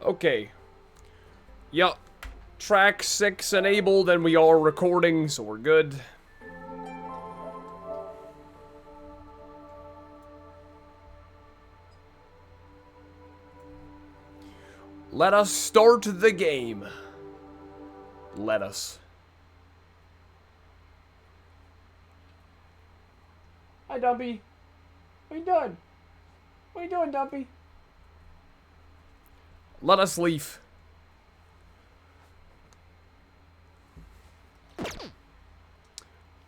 Okay. Yup. Track 6 enabled, and we are recording, so we're good. Let us start the game. Let us. Hi, Dumpy. What are you doing? What are you doing, Dumpy? Let us leave.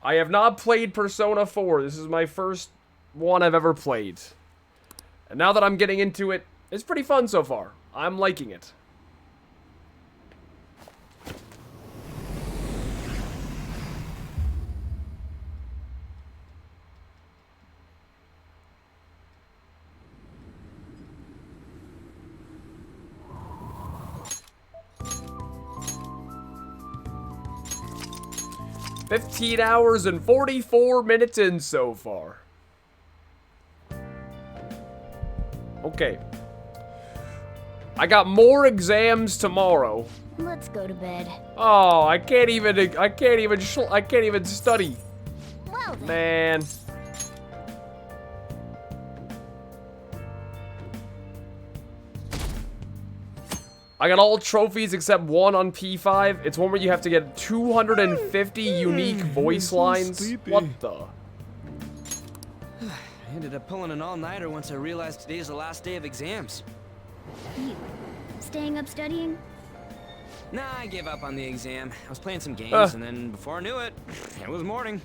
I have not played Persona 4. This is my first one I've ever played. And now that I'm getting into it, it's pretty fun so far. I'm liking it. $15 hours and 44 minutes in so far. Okay. I got more exams tomorrow. Let's go to bed. Oh, I can't even study. Well then. Man. I got all trophies except one on P5. It's one where you have to get 250 unique voice lines. Sleepy. What the? I ended up pulling an all-nighter once I realized today's the last day of exams. You staying up studying? Nah, I gave up on the exam. I was playing some games, and then before I knew it, it was morning.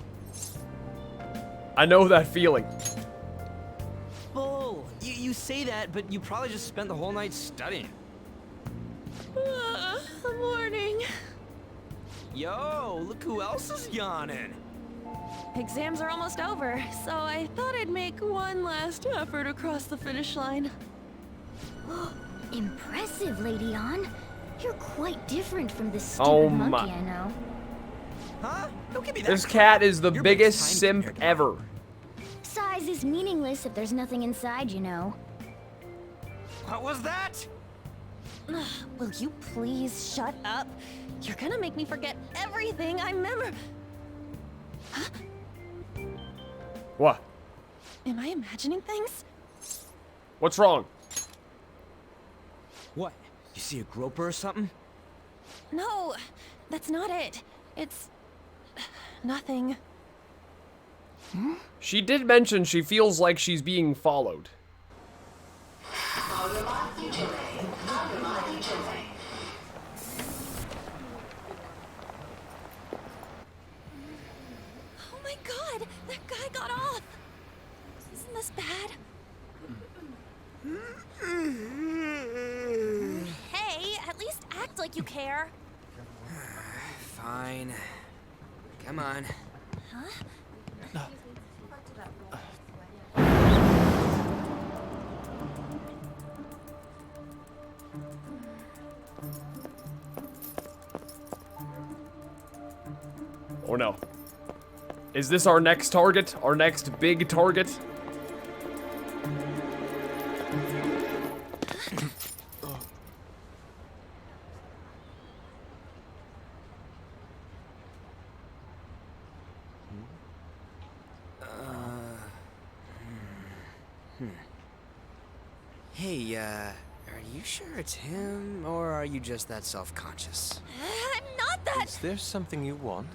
I know that feeling. Bull! You say that, but you probably just spent the whole night studying. Morning. Yo, look who else is yawning. Exams are almost over, so I thought I'd make one last effort across the finish line. Impressive, Lady Ann. You're quite different from this Oh stupid my- monkey I know. Huh? Don't give me that. This cat is the Your biggest big's tiny simp compared to ever. Size is meaningless if there's nothing inside, you know. What was that? Will you please shut up? You're gonna make me forget everything I remember. What? Am I imagining things? What's wrong? What? You see a groper or something? No, that's not it. It's nothing. She did mention she feels like she's being followed. Oh my god, that guy got off. Isn't this bad? Hey, at least act like you care. Fine. Come on. Oh no. Is this our next target? Our next big target? Hey, are you sure it's him, or are you just that self-conscious? I'm not that. Is there something you want?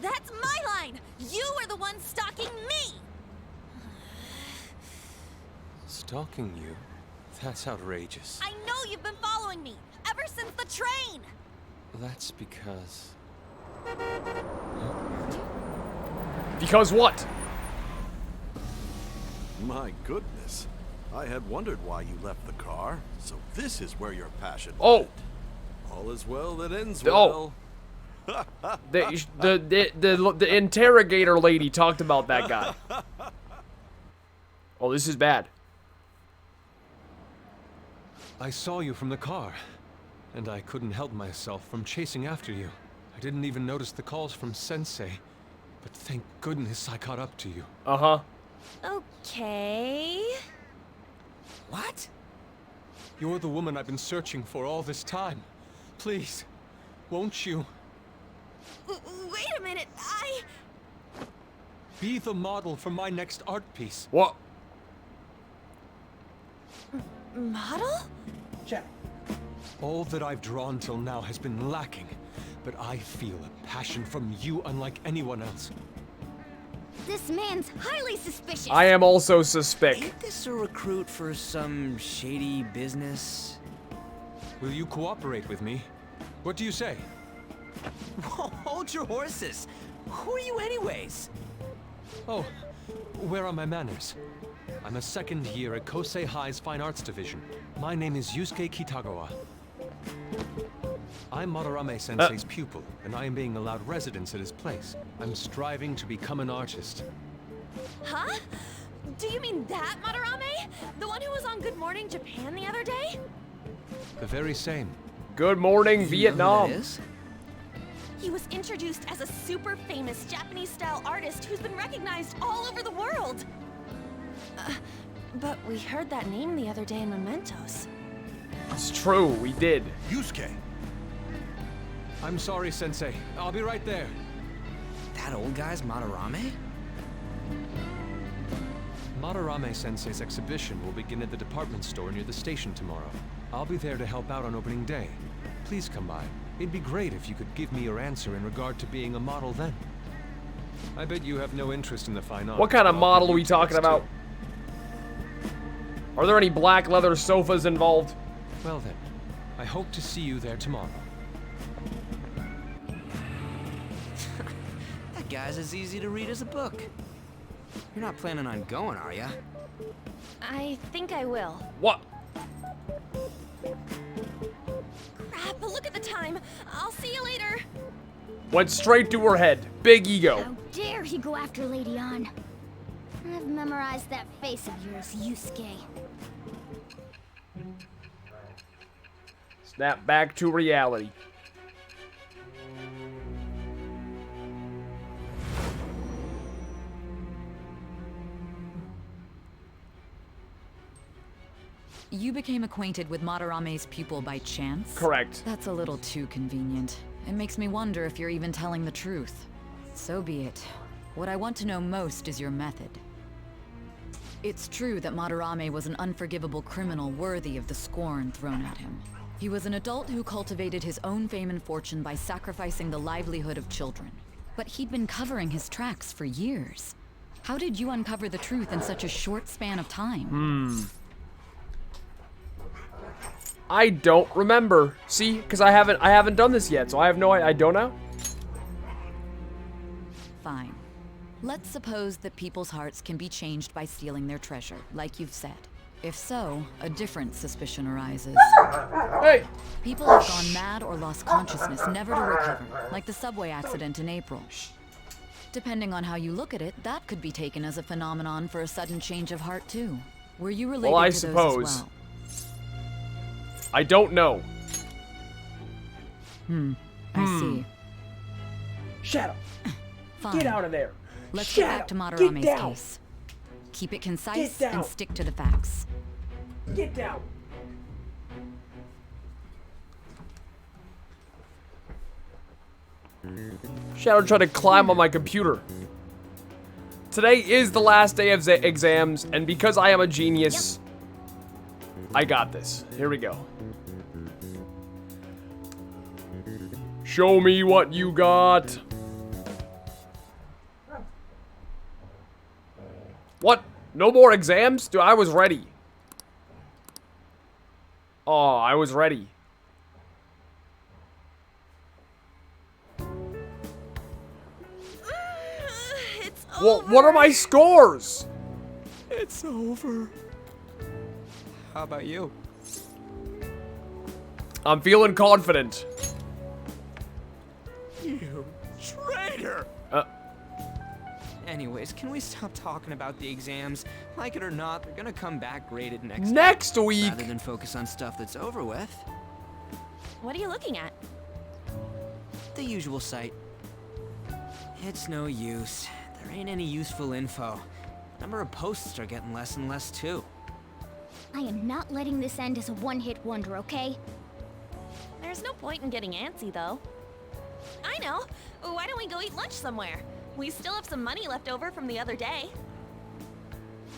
That's my line. You are the one stalking me. Stalking you? That's outrageous. I know you've been following me ever since the train. That's because... Because what? My goodness. I had wondered why you left the car. So this is where your passion Oh. went. All is well that ends Oh. well. The interrogator lady talked about that guy. Oh, this is bad. I saw you from the car, and I couldn't help myself from chasing after you. I didn't even notice the calls from Sensei, but thank goodness I caught up to you. Uh-huh. Okay. What? You're the woman I've been searching for all this time. Please, won't you Wait a minute, be the model for my next art piece? What? Model? All that I've drawn till now has been lacking, but I feel a passion from you unlike anyone else. This man's highly suspicious. I am also suspect. Ain't this a recruit for some shady business? Will you cooperate with me? What do you say? Hold your horses. Who are you anyways? Oh, where are my manners? I'm a second year at Kosei High's Fine Arts Division. My name is Yusuke Kitagawa. I'm Madarame Sensei's pupil, and I am being allowed residence at his place. I'm striving to become an artist. Huh? Do you mean that Madarame? The one who was on Good Morning Japan the other day? The very same. Good morning, Vietnam. You know who that is? He was introduced as a super famous Japanese-style artist who's been recognized all over the world. But we heard that name the other day in Mementos. It's true, we did. Yusuke. I'm sorry, Sensei. I'll be right there. That old guy's Madarame? Madarame Sensei's exhibition will begin at the department store near the station tomorrow. I'll be there to help out on opening day. Please come by. It'd be great if you could give me your answer in regard to being a model then. I bet you have no interest in the fine arts. What kind of but I'll model give are we you talking tickets about? too. Are there any black leather sofas involved? Well then, I hope to see you there tomorrow. That guy's as easy to read as a book. You're not planning on going, are ya? I think I will. What? Crap, look at the time. I'll see you later. Went straight to her head. Big ego. How dare he go after Lady Ann? I've memorized that face of yours, Yusuke. Snap back to reality. You became acquainted with Madarame's pupil by chance? Correct. That's a little too convenient. It makes me wonder if you're even telling the truth. So be it. What I want to know most is your method. It's true that Madarame was an unforgivable criminal worthy of the scorn thrown at him. He was an adult who cultivated his own fame and fortune by sacrificing the livelihood of children. But he'd been covering his tracks for years. How did you uncover the truth in such a short span of time? I don't remember. See, because I haven't done this yet, so I have no I don't know. Fine. Let's suppose that people's hearts can be changed by stealing their treasure, like you've said. If so, a different suspicion arises. Hey! People have gone mad or lost consciousness, never to recover, like the subway accident in April. Depending on how you look at it, that could be taken as a phenomenon for a sudden change of heart too. Were you related Well, I to those suppose. as well? I don't know. I see. Shut up. Fine. Get out of there. Let's Shut get back to up. Get Madarame's down. case. Keep it concise Get down. and stick to the facts. Get down. Shadow tried to climb on my computer. Today is the last day of the exams, and because I am a genius, I got this. Here we go. Show me what you got. What? No more exams? Dude, I was ready. Oh, I was ready. It's Well, over. what are my scores? It's over. How about you? I'm feeling confident. You traitor! Uh, Anyways, can we stop talking about the exams? Like it or not, they're gonna come back graded next next week. rather than focus on stuff that's over with. What are you looking at? The usual site. It's no use. There ain't any useful info. Number of posts are getting less and less too. I am not letting this end as a one-hit wonder, okay? There's no point in getting antsy, though. I know. Why don't we go eat lunch somewhere? We still have some money left over from the other day.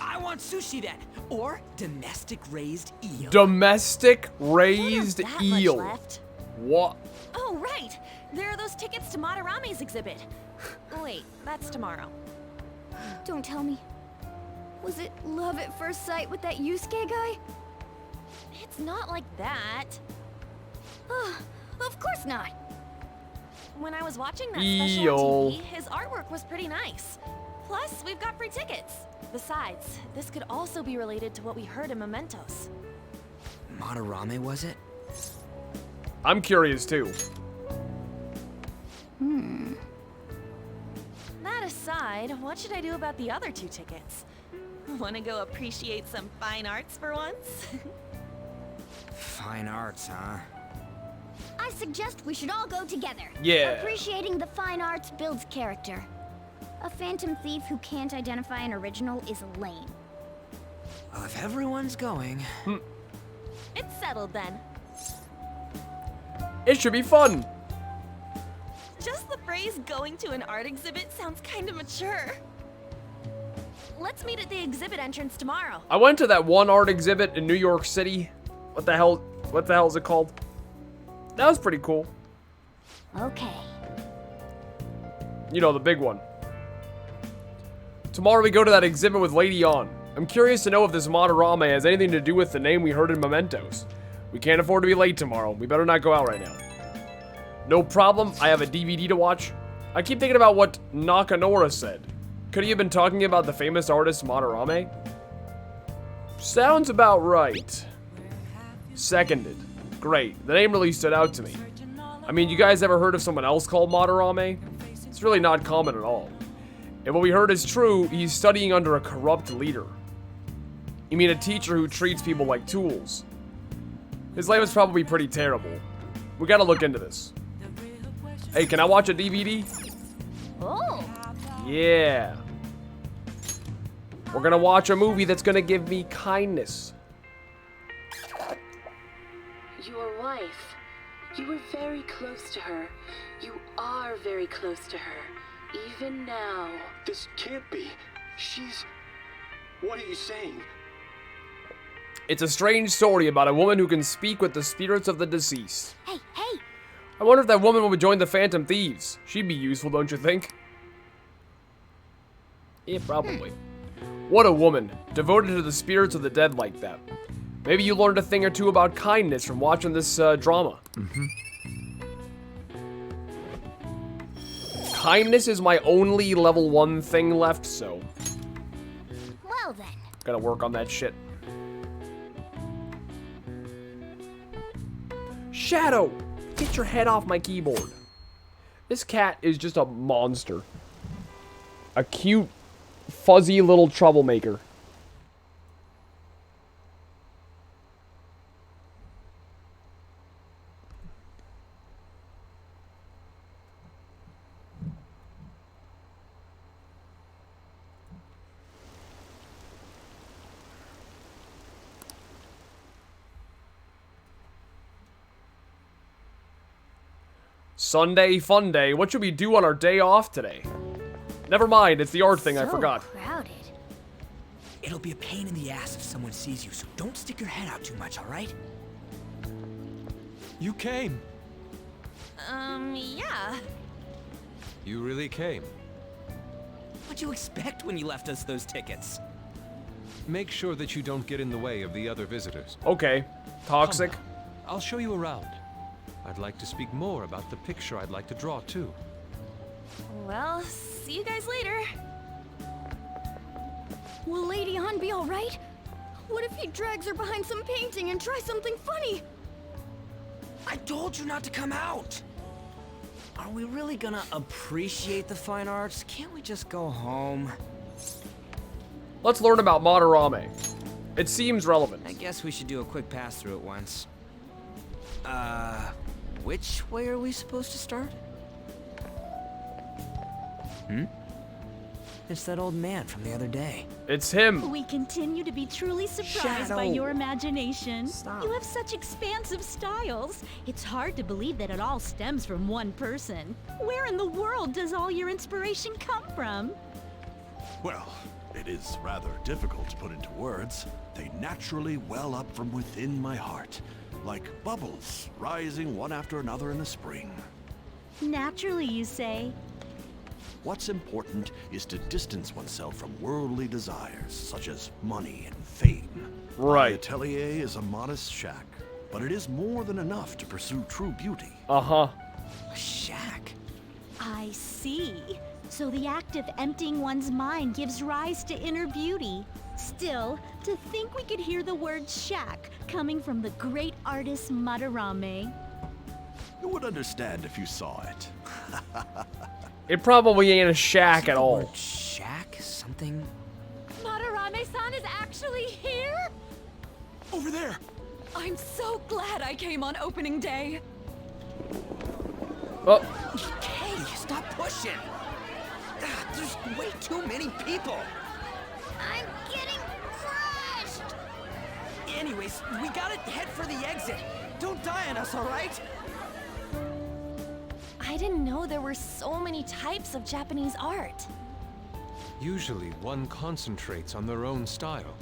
I want sushi then, or domestic raised eel. Domestic raised We have that eel. much left. What? Oh, right. There are those tickets to Madarame's exhibit. Wait, that's tomorrow. Don't tell me. Was it love at first sight with that Yusuke guy? It's not like that. Of course not. When I was watching that Eel. special on TV, his artwork was pretty nice. Plus, we've got free tickets. Besides, this could also be related to what we heard in Mementos. Madarame, was it? I'm curious too. That aside, what should I do about the other 2 tickets? Want to go appreciate some fine arts for once? Fine arts, huh? I suggest we should all go together. Yeah. Appreciating the fine arts builds character. A phantom thief who can't identify an original is lame. Well, if everyone's going... It's settled then. It should be fun. Just the phrase going to an art exhibit sounds kind of mature. Let's meet at the exhibit entrance tomorrow. I went to that one art exhibit in New York City. What the hell is it called? That was pretty cool. Okay. You know, the big one. Tomorrow we go to that exhibit with Lady On. I'm curious to know if this Madarame has anything to do with the name we heard in Mementos. We can't afford to be late tomorrow. We better not go out right now. No problem, I have a DVD to watch. I keep thinking about what Nakanora said. Could he have been talking about the famous artist Madarame? Sounds about right. Seconded. Great, the name really stood out to me. I mean, you guys ever heard of someone else called Madarame? It's really not common at all. If what we heard is true, he's studying under a corrupt leader. You mean a teacher who treats people like tools? His life is probably pretty terrible. We gotta look into this. Hey, can I watch a DVD? Oh. Yeah. We're gonna watch a movie that's gonna give me kindness. Your wife. You were very close to her. You are very close to her. Even now. This can't be. She's... What are you saying? It's a strange story about a woman who can speak with the spirits of the deceased. Hey, hey. I wonder if that woman would join the Phantom Thieves. She'd be useful, don't you think? Yeah, probably. What a woman, devoted to the spirits of the dead like that. Maybe you learned a thing or two about kindness from watching this drama. Kindness is my only level 1 thing left, so Well then. gotta work on that shit. Shadow! Get your head off my keyboard. This cat is just a monster. A cute, fuzzy little troublemaker. Sunday fun day. What should we do on our day off today? Never mind, it's the art thing I So forgot. crowded. It'll be a pain in the ass if someone sees you, so don't stick your head out too much, all right? You came. Yeah. You really came. What'd you expect when you left us those tickets? Make sure that you don't get in the way of the other visitors. Okay. Toxic. Come now. I'll show you around. I'd like to speak more about the picture I'd like to draw, too. Well, see you guys later. Will Lady Han be alright? What if he drags her behind some painting and tries something funny? I told you not to come out! Are we really gonna appreciate the fine arts? Can't we just go home? Let's learn about Madarame. It seems relevant. I guess we should do a quick pass through it once. Which way are we supposed to start? It's that old man from the other day. It's him. We continue to be truly surprised by Shadow. your imagination. Stop. You have such expansive styles. It's hard to believe that it all stems from one person. Where in the world does all your inspiration come from? Well, it is rather difficult to put into words. They naturally well up from within my heart, like bubbles rising one after another in the spring. Naturally, you say. What's important is to distance oneself from worldly desires, such as money and fame. Right. My atelier is a modest shack, but it is more than enough to pursue true beauty. Uh-huh. A shack? I see. So the act of emptying one's mind gives rise to inner beauty. Still, to think we could hear the word shack coming from the great artist Madarame. You would understand if you saw it. It probably ain't a shack at The all. word shack? Something? Madarame-san is actually here? Over there! I'm so glad I came on opening day. Oh, Hey, stop pushing! Ah, there's way too many people! I'm getting crushed! Anyways, we gotta head for the exit. Don't die on us, alright? I didn't know there were so many types of Japanese art. Usually, one concentrates on their own style.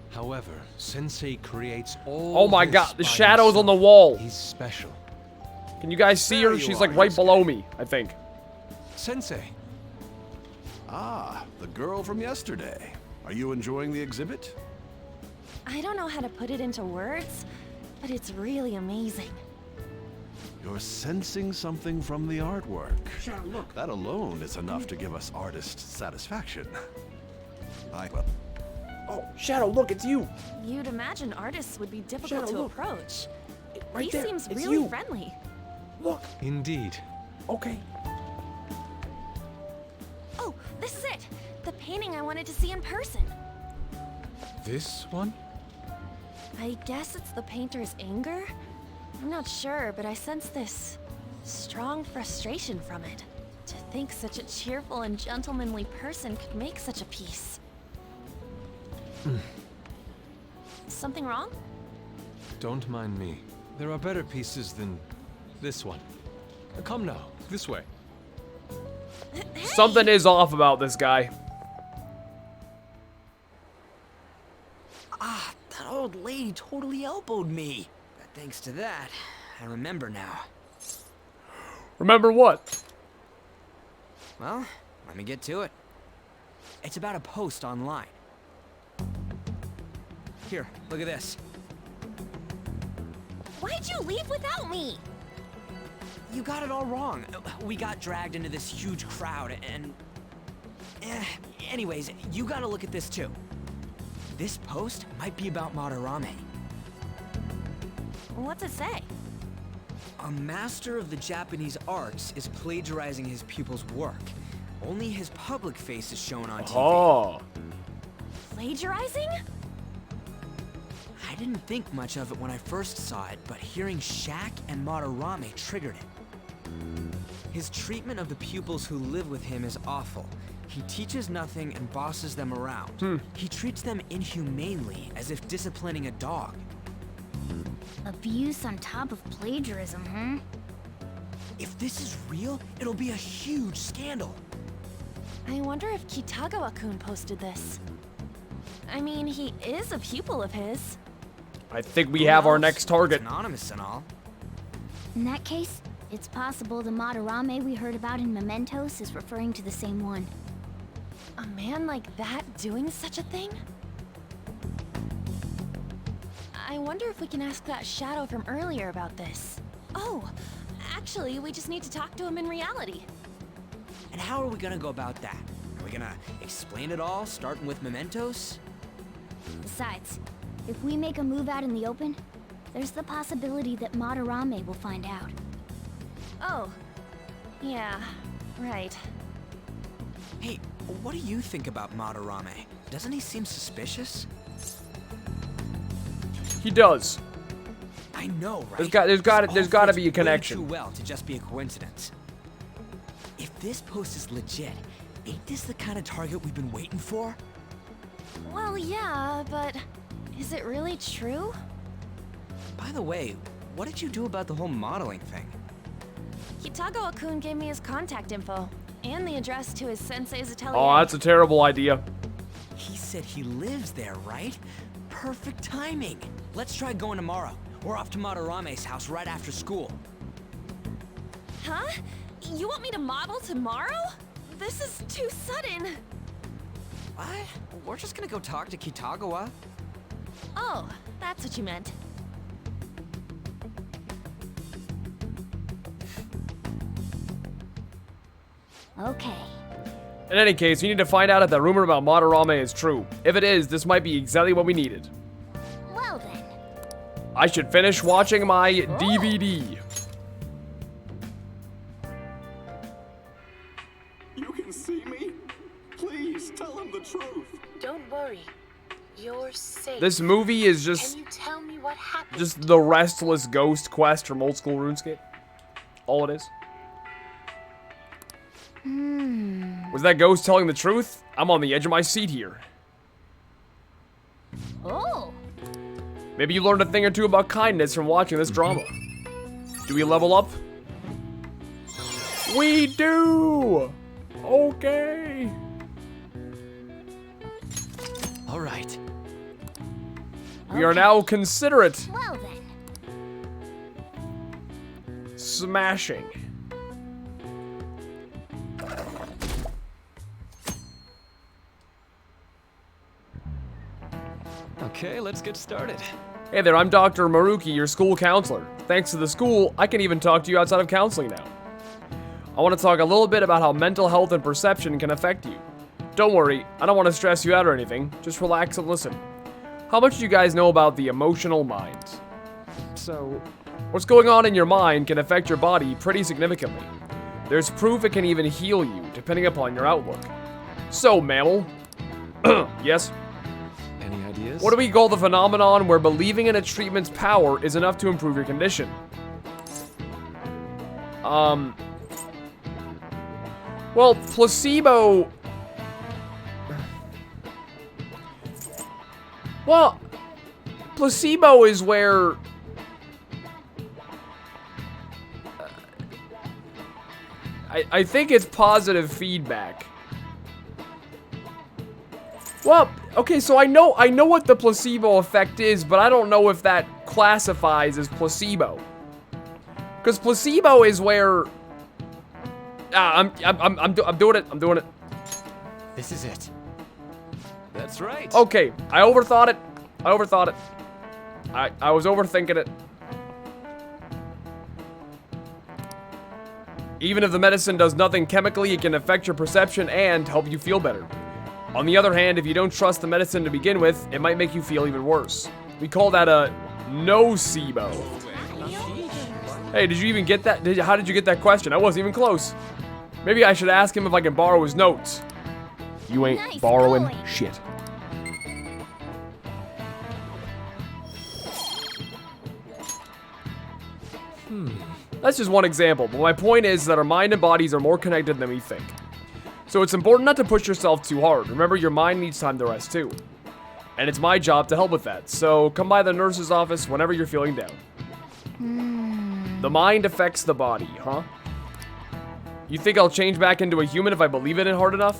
However, Sensei creates all Oh my this God, the by shadows on the himself. wall. He's special. can you guys see her? There you She's are, like right Yosuke. below me, I think. Sensei, Ah, the girl from yesterday. Are you enjoying the exhibit? I don't know how to put it into words, but it's really amazing. You're sensing something from the artwork. Look. That alone is enough to give us artists satisfaction. Oh, Shadow, look, it's you. You'd imagine artists would be difficult Shadow, to look. approach. Right He there. seems It's really you. friendly. Look. indeed. Okay. Oh, this is it! The painting I wanted to see in person. This one? I guess it's the painter's anger? I'm not sure, but I sense this strong frustration from it. To think such a cheerful and gentlemanly person could make such a piece. Something wrong? Don't mind me. There are better pieces than this one. Come now, this way. Something is off about this guy. Ah, that old lady totally elbowed me. But thanks to that, I remember now. Remember what? Well, let me get to it. It's about a post online. Here, look at this. Why'd you leave without me? You got it all wrong. We got dragged into this huge crowd and... anyways, you gotta look at this too. This post might be about Madarame. What's it say? A master of the Japanese arts is plagiarizing his pupil's work. Only his public face is shown on TV. Oh. Plagiarizing? I didn't think much of it when I first saw it, but hearing Shack and Madarame triggered it. His treatment of the pupils who live with him is awful. He teaches nothing and bosses them around. He treats them inhumanely, as if disciplining a dog. Abuse on top of plagiarism, huh? If this is real, it'll be a huge scandal. I wonder if Kitagawa-kun posted this. I mean, he is a pupil of his. I think we Who have our knows? next target. It's anonymous and all. In that case, it's possible the Madarame we heard about in Mementos is referring to the same one. A man like that doing such a thing? I wonder if we can ask that Shadow from earlier about this. Oh, actually, we just need to talk to him in reality. And how are we gonna go about that? Are we gonna explain it all, starting with Mementos? Besides, if we make a move out in the open, there's the possibility that Madarame will find out. Oh, yeah, right. Hey, what do you think about Madarame? Doesn't he seem suspicious? He does. I know, right? There's gotta This all be a fits way connection. too well to just be a coincidence. If this post is legit, Ain't this the kind of target we've been waiting for? Well, yeah, but is it really true? By the way, what did you do about the whole modeling thing? Kitagawa-kun gave me his contact info and the address to his sensei's atelier. Oh, that's a terrible idea. He said he lives there, right? Perfect timing. Let's try going tomorrow. We're off to Madarame's house right after school. Huh? You want me to model tomorrow? This is too sudden. What? We're just gonna go talk to Kitagawa. Oh, that's what you meant. Okay. In any case, we need to find out if that rumor about Madarame is true. If it is, this might be exactly what we needed. Well then. I should finish watching my DVD. You can see me? Please tell him the truth. Don't worry. You're safe. This movie is Can just you tell me what happened? the restless ghost quest from old school RuneScape. All it is. Was that ghost telling the truth? I'm on the edge of my seat here. Oh. Maybe you learned a thing or two about kindness from watching this drama. Do we level up? We do! Okay. All right. We are now considerate. Well then. Smashing. Okay, let's get started. Hey there, I'm Dr. Maruki, your school counselor. Thanks to the school, I can even talk to you outside of counseling now. I want to talk a little bit about how mental health and perception can affect you. Don't worry, I don't want to stress you out or anything. Just relax and listen. How much do you guys know about the emotional mind? So, What's going on in your mind can affect your body pretty significantly. There's proof it can even heal you, depending upon your outlook. So, Mammal. Yes? any ideas? What do we call the phenomenon where believing in a treatment's power is enough to improve your condition? Well, placebo... Well, placebo is where... I think it's positive feedback. Well, okay, so I know what the placebo effect is, but I don't know if that classifies as placebo. Because placebo is where... I'm doing it. I'm doing it. This is it. That's right. Okay, I overthought it. I was overthinking it. Even if the medicine does nothing chemically, it can affect your perception and help you feel better. On the other hand, if you don't trust the medicine to begin with, it might make you feel even worse. We call that a nocebo. Hey, did you even get that? How did you get that question? I wasn't even close. Maybe I should ask him if I can borrow his notes. You ain't Nice borrowing going. shit. That's just one example, but my point is that our mind and bodies are more connected than we think. So it's important not to push yourself too hard. Remember, your mind needs time to rest too. And it's my job to help with that, so come by the nurse's office whenever you're feeling down. The mind affects the body, huh? You think I'll change back into a human if I believe in it hard enough?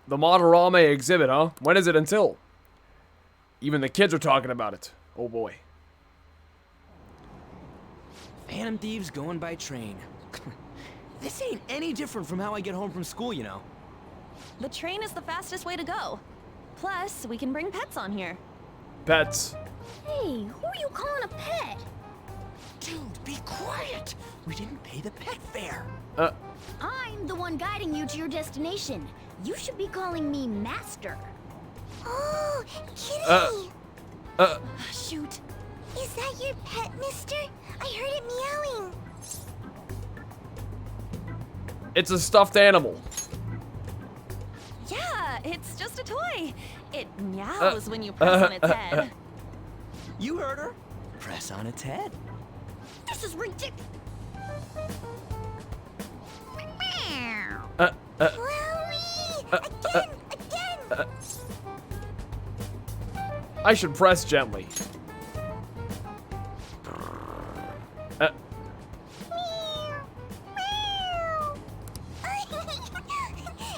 The Madarame exhibit, huh? When is it until? Even the kids are talking about it. Oh boy. Phantom thieves going by train. This ain't any different from how I get home from school, you know. The train is the fastest way to go. Plus, we can bring pets on here. Pets. Hey, who are you calling a pet? Dude, be quiet. We didn't pay the pet fare. I'm the one guiding you to your destination. You should be calling me Master. Oh, kitty! Shoot. Is that your pet, mister? I heard it meowing. It's a stuffed animal. Yeah, it's just a toy. It meows when you press on its head. You heard her. Press on its head. This is ridiculous. Chloe! Again! I should press gently.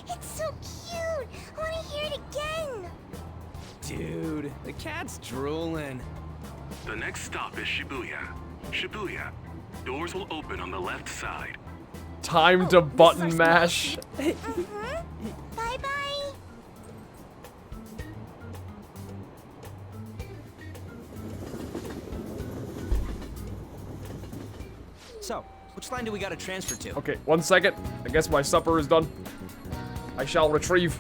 It's so cute. I want to hear it again. Dude, the cat's drooling. The next stop is Shibuya. Shibuya. Doors will open on the left side. Time to button mash. Bye-bye. So, which line do we gotta transfer to? Okay, 1 second. I guess my supper is done. I shall retrieve.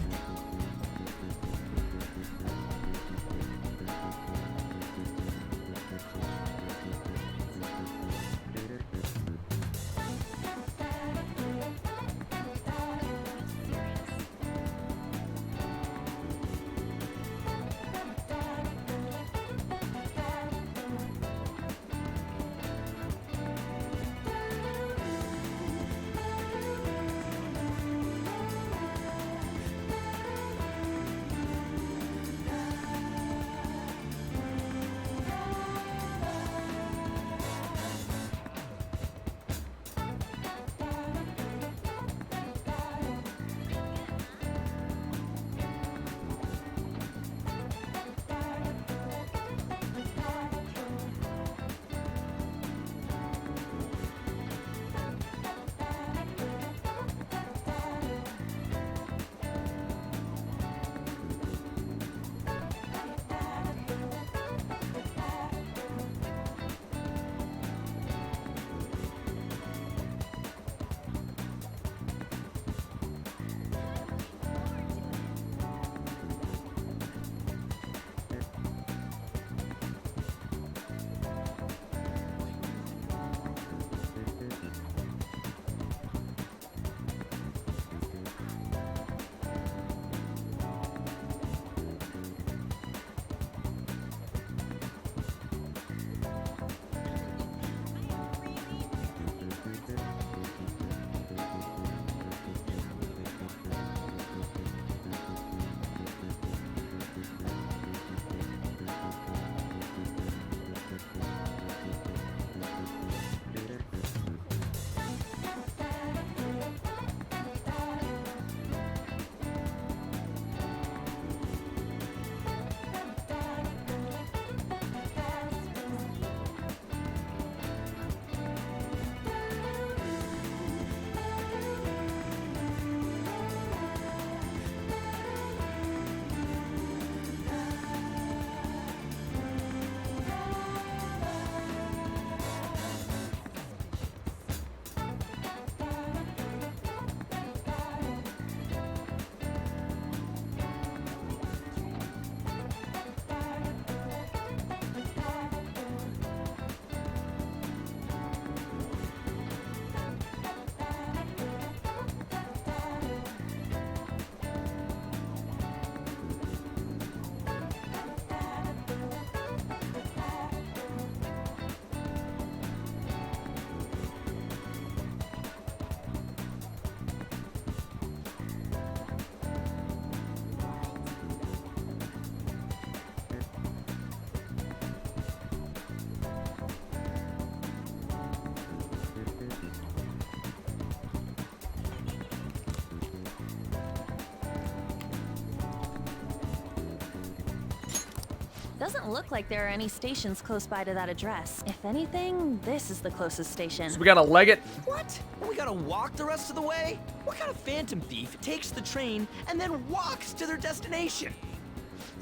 Doesn't look like there are any stations close by to that address. If anything, this is the closest station. So we gotta leg it. What? We gotta walk the rest of the way? What kind of phantom thief takes the train and then walks to their destination?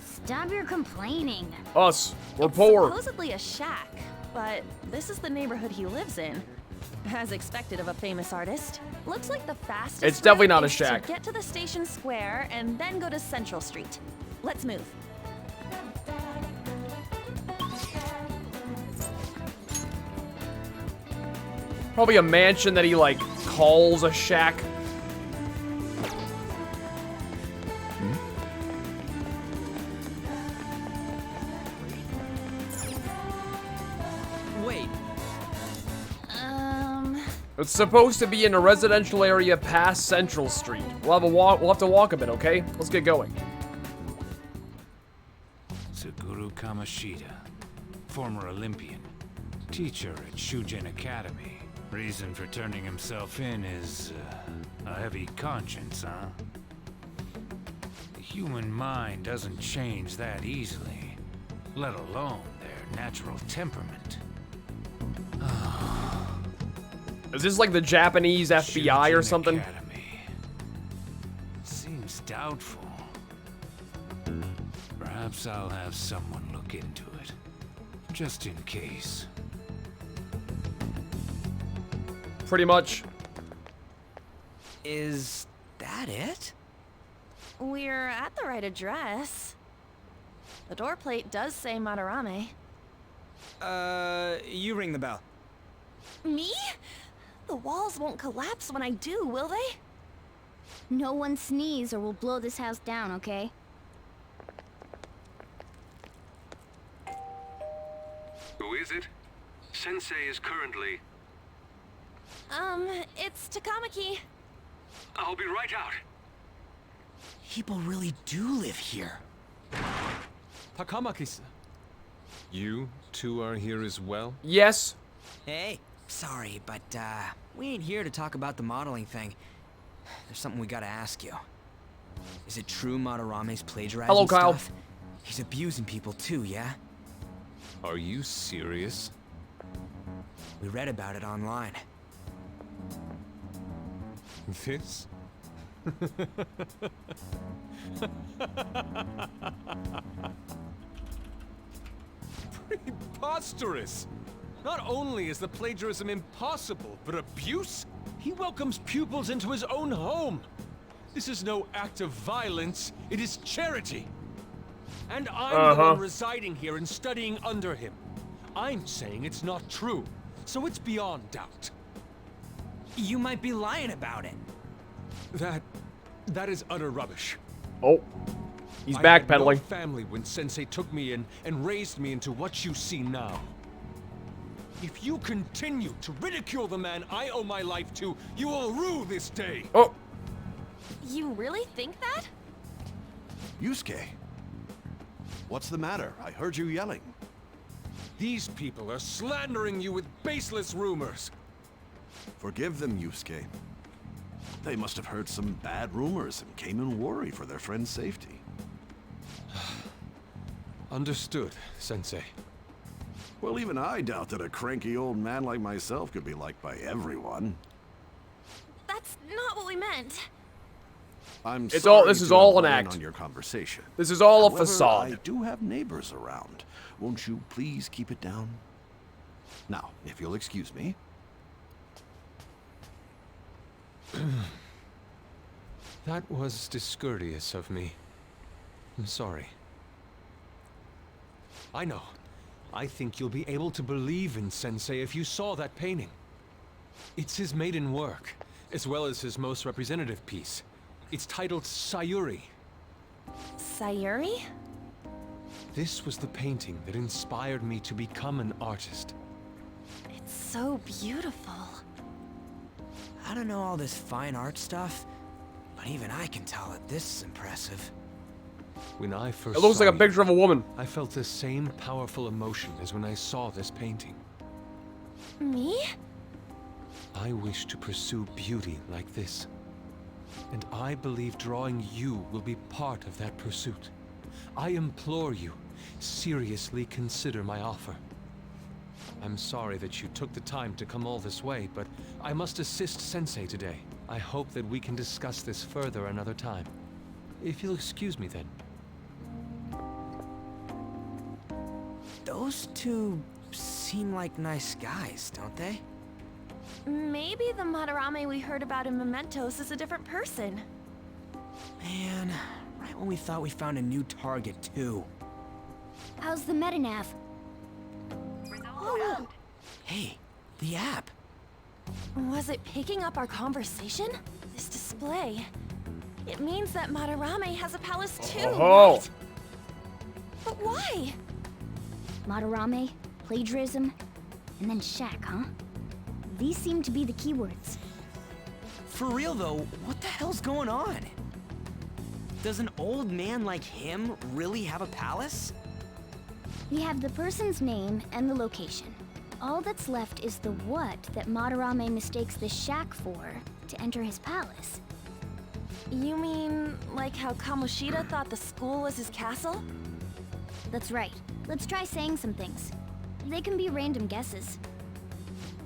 Stop your complaining. Us. We're It's poor. supposedly a shack, but this is the neighborhood he lives in. As expected of a famous artist. Looks like the fastest It's definitely route not a is shack. to get to the station square and then go to Central Street. Let's move. Probably a mansion that he, like, calls a shack. It's supposed to be in a residential area past Central Street. We'll have to walk a bit, okay? Let's get going. Suguru Kamoshida, former Olympian, teacher at Shujin Academy. Reason for turning himself in is a heavy conscience, huh? The human mind doesn't change that easily, let alone their natural temperament. Is this like the Japanese FBI or something? Academy. Seems doubtful. Perhaps I'll have someone look into it, just in case. Pretty much. Is that it? We're at the right address. The door plate does say Madarame. You ring the bell. Me? The walls won't collapse when I do, will they? No one sneeze or we'll blow this house down, okay? Who is it? Sensei is currently... It's Takamaki. I'll be right out. People really do live here. Takamaki-san. You two are here as well? Yes. Hey, sorry, but we ain't here to talk about the modeling thing. There's something we gotta ask you. Is it true Madarame's plagiarizing Hello, Kyle. stuff? He's abusing people too, yeah? Are you serious? We read about it online. This? Preposterous! Not only is the plagiarism impossible, but abuse? He welcomes pupils into his own home. This is no act of violence, it is charity. And I'm the one residing here and studying under him. I'm saying it's not true, so it's beyond doubt. You might be lying about it. That is utter rubbish. Oh. He's I had no backpedaling. family when Sensei took me in and raised me into what you see now. If you continue to ridicule the man I owe my life to, you will rue this day. Oh. You really think that? Yusuke, what's the matter? I heard you yelling. These people are slandering you with baseless rumors. Forgive them, Yusuke. They must have heard some bad rumors and came in worried for their friend's safety. Understood, Sensei. Well, even I doubt that a cranky old man like myself could be liked by everyone. That's not what we meant. I'm This sorry is to all an have run act. on your conversation. This is all a However, facade. I do have neighbors around. Won't you please keep it down? Now, if you'll excuse me. That was discourteous of me. I'm sorry. I know. I think you'll be able to believe in Sensei if you saw that painting. It's his maiden work, as well as his most representative piece. It's titled Sayuri. Sayuri? This was the painting that inspired me to become an artist. It's so beautiful. I don't know all this fine art stuff, but even I can tell that this is impressive. When I first It looks saw like a you, picture of a woman. I felt the same powerful emotion as when I saw this painting. Me? I wish to pursue beauty like this. And I believe drawing you will be part of that pursuit. I implore you, seriously consider my offer. I'm sorry that you took the time to come all this way, but I must assist Sensei today. I hope that we can discuss this further another time. If you'll excuse me then. Those two seem like nice guys, don't they? Maybe the Madarame we heard about in Mementos is a different person. Man, right when we thought we found a new target, too. How's the metanav? Oh, Hey, the app. was it picking up our conversation? This display. It means that Madarame has a palace too, Oh. right? But why? Madarame, plagiarism, and then Shaq, huh? these seem to be the keywords. For real though, what the hell's going on? Does an old man like him really have a palace? We have the person's name and the location. All that's left is the what that Madarame mistakes the shack for to enter his palace. You mean, like how Kamoshida thought the school was his castle? That's right. Let's try saying some things. They can be random guesses.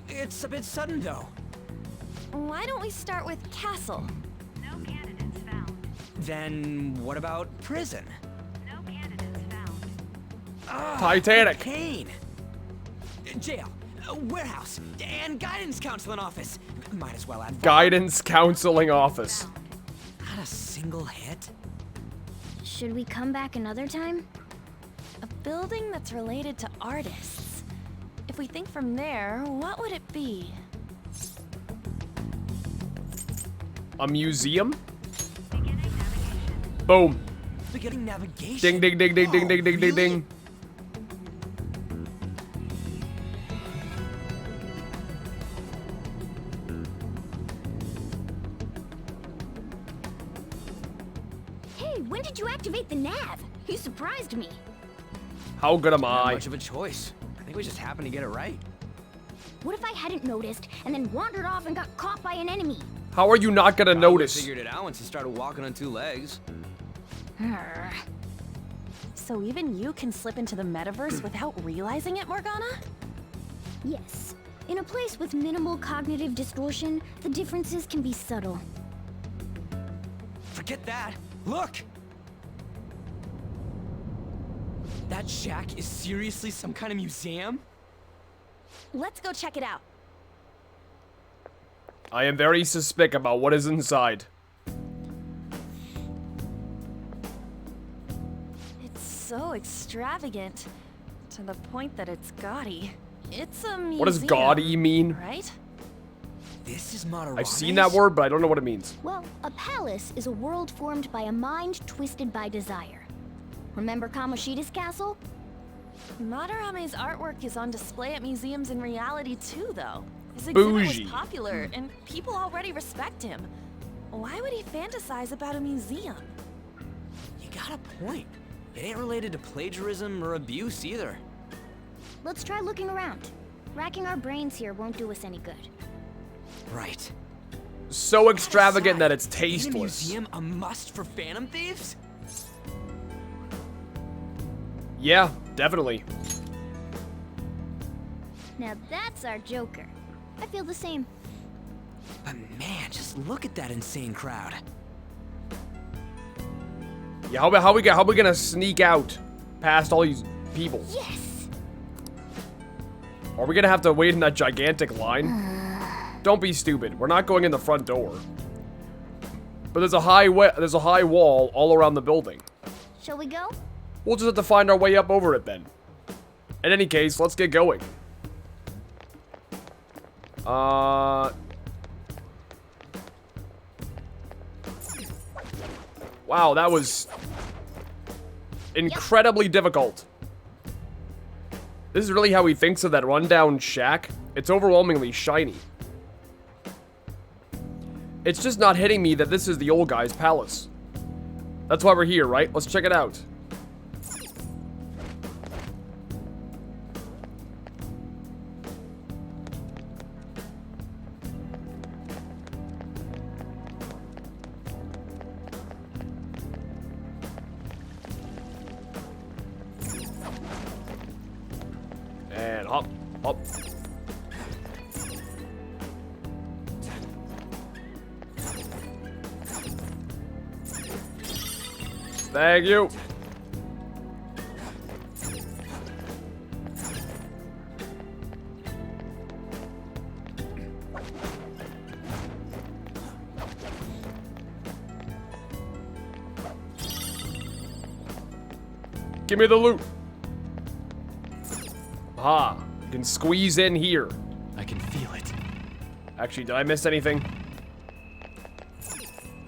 It's a bit sudden though. Why don't we start with castle? No candidates found. Then what about prison? No candidates found. Titanic. Kane. Jail. Warehouse. And guidance counseling office. Might as well add Guidance counseling office. Not a single hit. Should we come back another time? A building that's related to artists. If we think from there, what would it be? A museum? Boom. Beginning navigation. Ding, ding, ding, ding, ding, ding, ding, ding, really? ding. Hey, when did you activate the nav? You surprised me. How good am Not I? much of a choice. I think we just happened to get it right. What if I hadn't noticed and then wandered off and got caught by an enemy? How are you not gonna Probably notice? figured it out once you started walking on two legs. So even you can slip into the metaverse without realizing it, Morgana? Yes. In a place with minimal cognitive distortion, the differences can be subtle. Forget that. Look! That shack is seriously some kind of museum? Let's go check it out. I am very suspect about what is inside. It's so extravagant, to the point that it's gaudy. It's a museum. What does gaudy mean? Right? This is Madarame. I've seen that word, but I don't know what it means. Well, a palace is a world formed by a mind twisted by desire. Remember Kamoshida's castle? Madarame's artwork is on display at museums in reality too, though. His exhibit Bougie. was popular, and people already respect him. Why would he fantasize about a museum? You got a point. It ain't related to plagiarism or abuse either. Let's try looking around. Racking our brains here won't do us any good. Right. So extravagant that it's Ain't a tasteless. museum a must for Phantom Thieves? Yeah, definitely. Now that's our Joker. I feel the same. But man, just look at that insane crowd. Yeah, how we gonna sneak out past all these people? Yes! Are we gonna have to wait in that gigantic line? Don't be stupid. We're not going in the front door. But there's a high wall all around the building. Shall we go? We'll just have to find our way up over it then. In any case, let's get going. Wow, that was incredibly difficult. This is really how he thinks of that rundown shack. It's overwhelmingly shiny. It's just not hitting me that this is the old guy's palace. That's why we're here, right? Let's check it out. And hop, hop. Thank you. Give me the loot. Ah, you can squeeze in here. I can feel it. Actually, did I miss anything?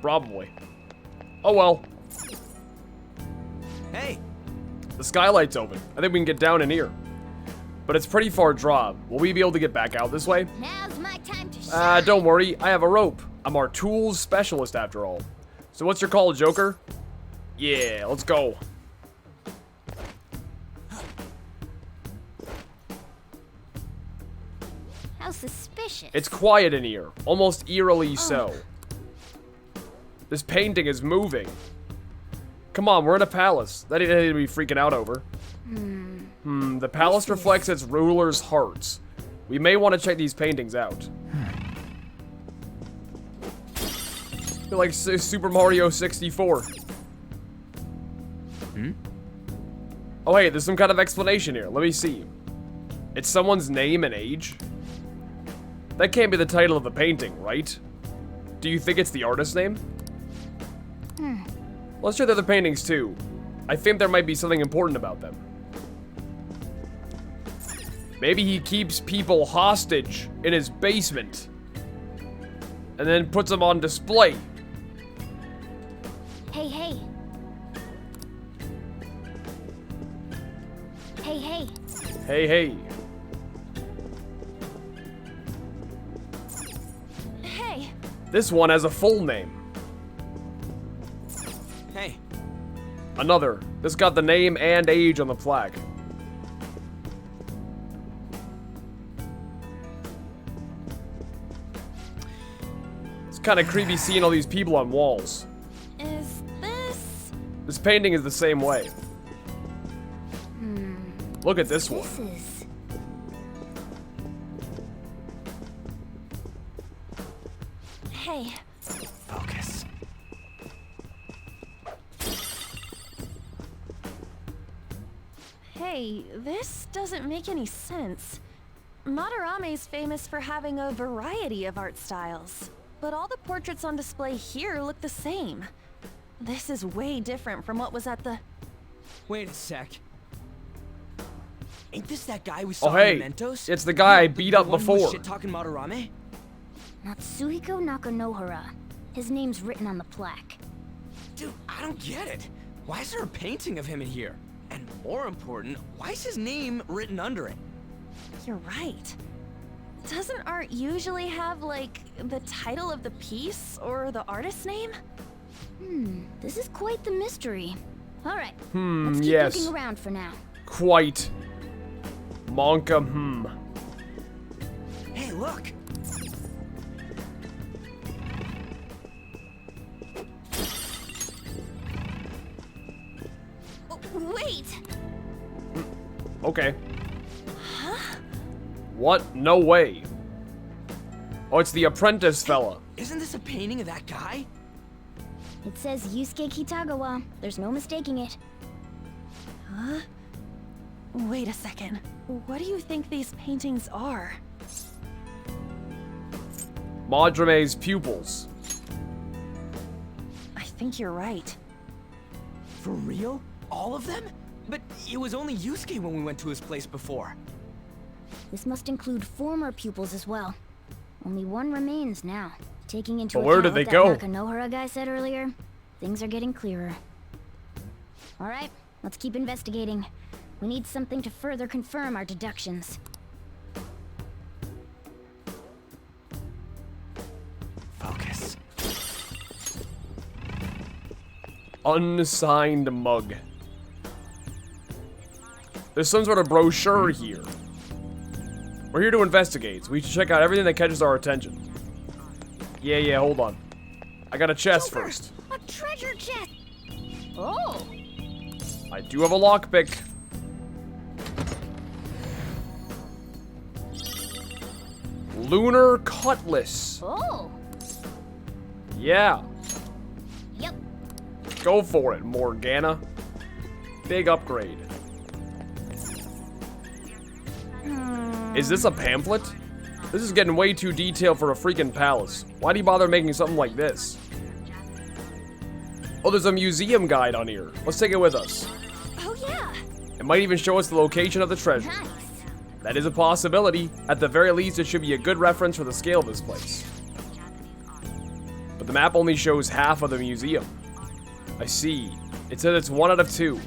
Probably. Oh well. Hey, The skylight's open. I think we can get down in here. But it's pretty far drop. Will we be able to get back out this way? Now's my Don't worry, I have a rope. I'm our tools specialist after all. So what's your call, Joker? Yeah, let's go. How suspicious. It's quiet in here, almost eerily so. This painting is moving. Come on, we're in a palace. That ain't anything to be freaking out over. The palace reflects its ruler's hearts. We may want to check these paintings out. Feel like Super Mario 64. Oh hey, there's some kind of explanation here. Let me see. It's someone's name and age? That can't be the title of the painting, right? Do you think it's the artist's name? Let's check the other paintings too. I think there might be something important about them. Maybe he keeps people hostage in his basement and then puts them on display. Hey, hey. Hey, hey. Hey, hey. Hey. This one has a full name. Hey. Another. This got the name and age on the plaque. It's kind of creepy seeing all these people on walls. Is this... This painting is the same way. Look at this one. This is... Hey. Focus. Hey, this doesn't make any sense. Madarame's famous for having a variety of art styles, but all the portraits on display here look the same. This is way different from what was at the... Wait a sec. Ain't this that guy we saw Oh hey, in Mementos? it's the guy I beat up The one who before. was shit-talking Madarame? Natsuhiko Nakanohara. His name's written on the plaque. Dude, I don't get it. Why is there a painting of him in here? And more important, why is his name written under it? You're right. Doesn't art usually have, like, the title of the piece or the artist's name? This is quite the mystery. Alright, let's keep yes. looking around for now. Quite. Monka, Hey, look! Oh, wait! Okay. What? No way. Oh, it's the apprentice fella. Isn't this a painting of that guy? It says Yusuke Kitagawa. There's no mistaking it. Huh? Wait a second. What do you think these paintings are? Madrame's pupils. I think you're right. For real? All of them? But it was only Yusuke when we went to his place before. This must include former pupils as well. Only one remains now. Taking into But where account did they what that go? Nakanohara guy said earlier, things are getting clearer. Alright, let's keep investigating. We need something to further confirm our deductions. Focus. Unsigned mug. There's some sort of brochure here. We're here to investigate, so we should check out everything that catches our attention. Yeah, hold on. I got a chest Joker, first. a treasure chest! Oh! I do have a lockpick. Lunar Cutlass. Oh! Yeah, Yep. go for it, Morgana. Big upgrade. Is this a pamphlet? This is getting way too detailed for a freaking palace. Why do you bother making something like this? Oh, there's a museum guide on here. Let's take it with us. Oh yeah! It might even show us the location of the treasure. Nice. That is a possibility. At the very least, it should be a good reference for the scale of this place. But the map only shows half of the museum. I see. It says it's 1 out of 2.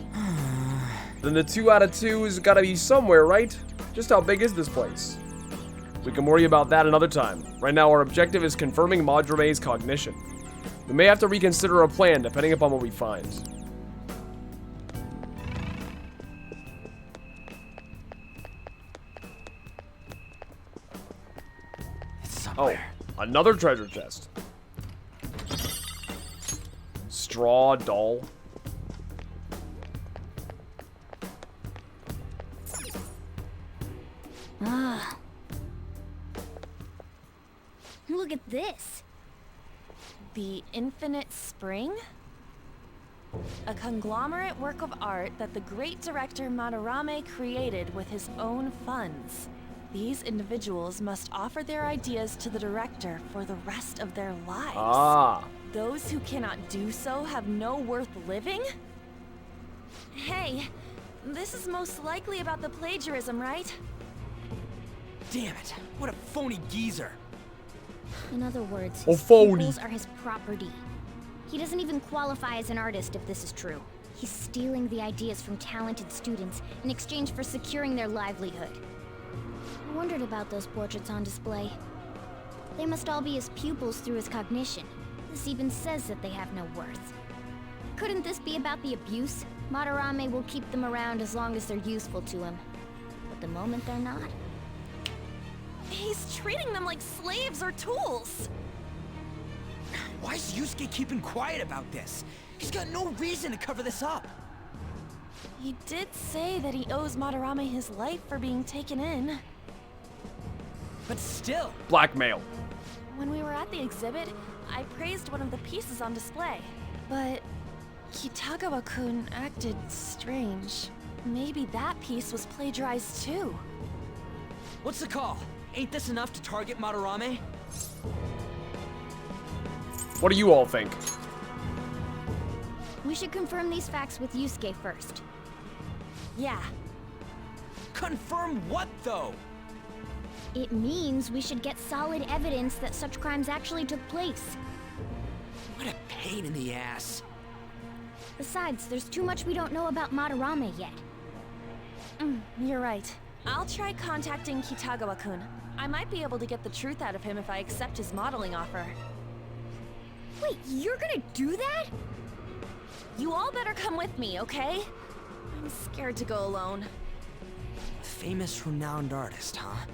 Then the 2 out of 2's gotta be somewhere, right? Just how big is this place? We can worry about that another time. Right now, our objective is confirming Madrame's cognition. We may have to reconsider our plan depending upon what we find. Oh, another treasure chest. Straw doll. Ah. Look at this. The Infinite Spring? A conglomerate work of art that the great director Madarame created with his own funds. These individuals must offer their ideas to the director for the rest of their lives. Ah. Those who cannot do so have no worth living? Hey, this is most likely about the plagiarism, right? Damn it, what a phony geezer. In other words, Oh, his phony. pupils are his property. He doesn't even qualify as an artist if this is true. He's stealing the ideas from talented students in exchange for securing their livelihood. I wondered about those portraits on display. They must all be his pupils through his cognition. This even says that they have no worth. Couldn't this be about the abuse? Madarame will keep them around as long as they're useful to him. But the moment they're not... He's treating them like slaves or tools. Why is Yusuke keeping quiet about this? He's got no reason to cover this up. He did say that he owes Madarame his life for being taken in. But still. Blackmail. When we were at the exhibit, I praised one of the pieces on display. But Kitagawa-kun acted strange. Maybe that piece was plagiarized too. What's the call? Ain't this enough to target Madarame? What do you all think? We should confirm these facts with Yusuke first. Yeah. Confirm what, though? It means we should get solid evidence that such crimes actually took place. What a pain in the ass. Besides, there's too much we don't know about Madarame yet. You're right. I'll try contacting Kitagawa-kun. I might be able to get the truth out of him if I accept his modeling offer. Wait, you're gonna do that? You all better come with me, okay? I'm scared to go alone. Famous, renowned artist, huh?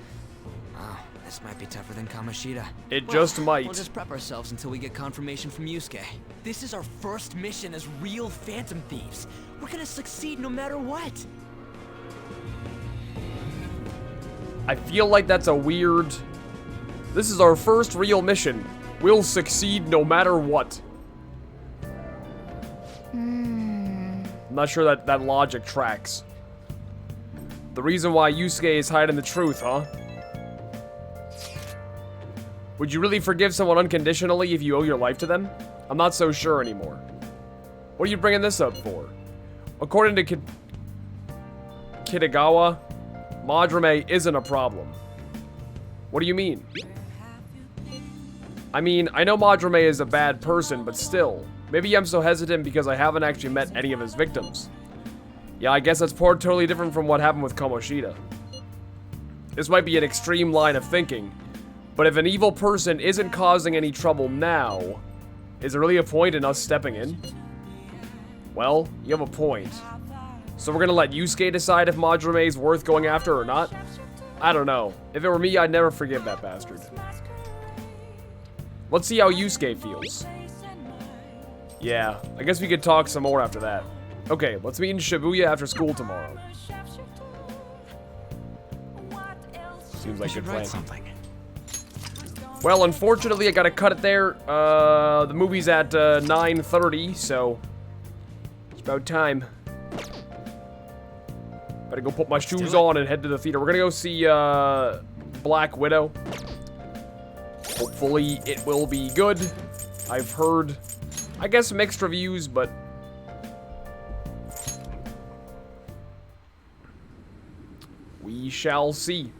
Wow, this might be tougher than Kamoshida. It just might. We'll just prep ourselves until we get confirmation from Yusuke. This is our first mission as real Phantom Thieves. We're gonna succeed no matter what. I feel like that's a weird... This is our first real mission. We'll succeed no matter what. I'm not sure that logic tracks. The reason why Yusuke is hiding the truth, huh? Would you really forgive someone unconditionally if you owe your life to them? I'm not so sure anymore. What are you bringing this up for? According to Kitagawa, Madarame isn't a problem. What do you mean? I mean, I know Madarame is a bad person, but still. Maybe I'm so hesitant because I haven't actually met any of his victims. Yeah, I guess that's totally different from what happened with Kamoshida. This might be an extreme line of thinking, but if an evil person isn't causing any trouble now, is there really a point in us stepping in? Well, you have a point. So we're gonna let Yusuke decide if Madarame is worth going after or not? I don't know. If it were me, I'd never forgive that bastard. Let's see how Yusuke feels. Yeah, I guess we could talk some more after that. Okay, let's meet in Shibuya after school tomorrow. Seems like a good plan. Something. Well, unfortunately, I gotta cut it there. The movie's at 9:30, so it's about time. Better go put my shoes on and head to the theater. We're gonna go see Black Widow. Hopefully, it will be good. I've heard, I guess, mixed reviews, but we shall see.